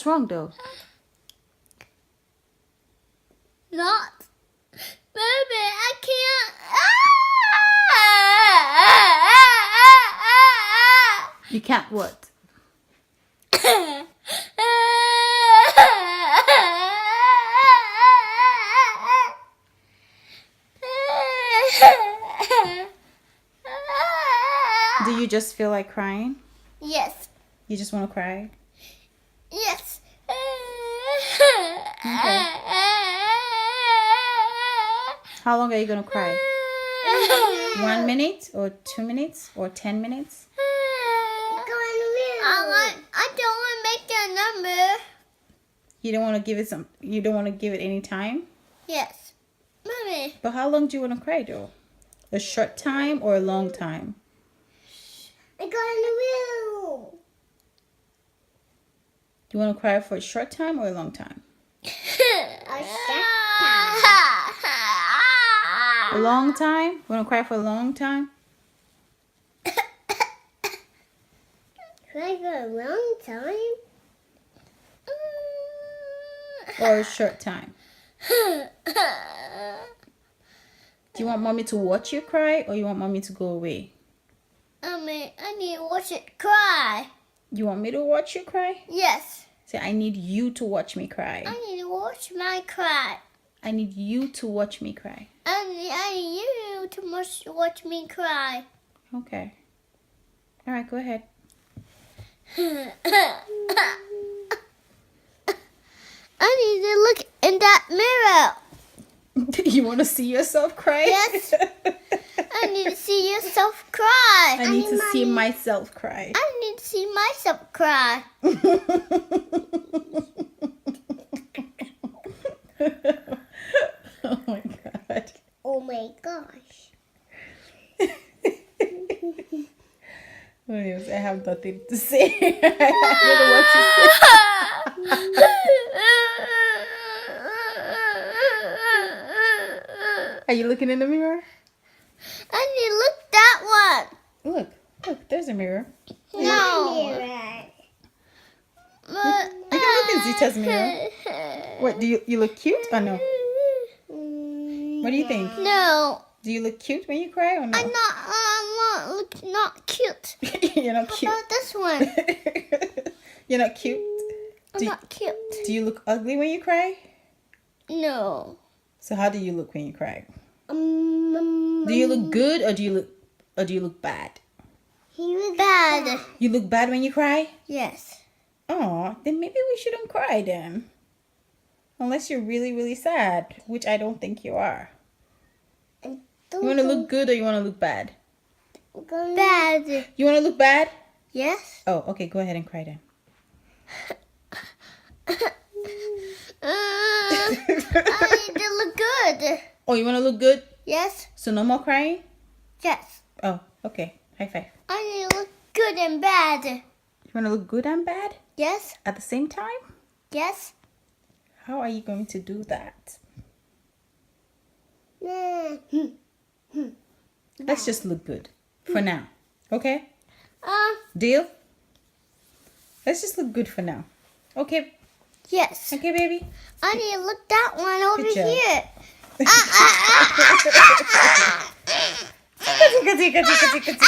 What's wrong though? Not. Baby, I can't. You can't what? Do you just feel like crying? Yes. You just want to cry? Yes. How long are you going to cry? 1 minute or 2 minutes or 10 minutes? I don't want to make that number. You don't want to give it you don't want to give it any time? Yes. Mommy. But how long do you want to cry though? A short time or a long time? I got in the room. Do you want to cry for a short time or a long time? A short time. A long time? You want to cry for a long time? Cry for a long time? Or a short time? Do you want mommy to watch you cry or you want mommy to go away? I need to watch it cry. You want me to watch you cry? Yes. Say, I need you to watch me cry. I need to watch my cry. I need you to watch me cry. I need you to watch me cry. Okay. All right, go ahead. I need to look in that mirror. You want to see yourself cry? Yes. I need to see yourself cry. I need to see myself cry. I need to see myself cry. Oh my God. Oh my gosh. Williams, I have nothing to say. I don't know what to say. Are you looking in the mirror? I need to look that one. Look, there's a mirror. No. You can look in Zita's mirror. What, do you look cute or no? What do you think? No. Do you look cute when you cry or no? I'm not cute. You're not cute. How about this one? You're not cute? I'm not cute. Do you look ugly when you cry? No. So how do you look when you cry? Do you look good or do you look bad? He was bad. You look bad when you cry? Yes. Oh, then maybe we shouldn't cry then. Unless you're really, really sad, which I don't think you are. You want to look good or you want to look bad? Bad. You want to look bad? Yes. Oh, okay. Go ahead and cry then. I need to look good. Oh, you want to look good? Yes. So no more crying? Yes. Oh, okay. High five. I need to look good and bad. You want to look good and bad Yes. at the same time? Yes. How are you going to do that? Let's just look good for now. Okay? Deal? Let's just look good for now. Okay? Yes. Okay, baby? I need to look that one over Good job. here. Tika, tika, tika, tika, tika, tika.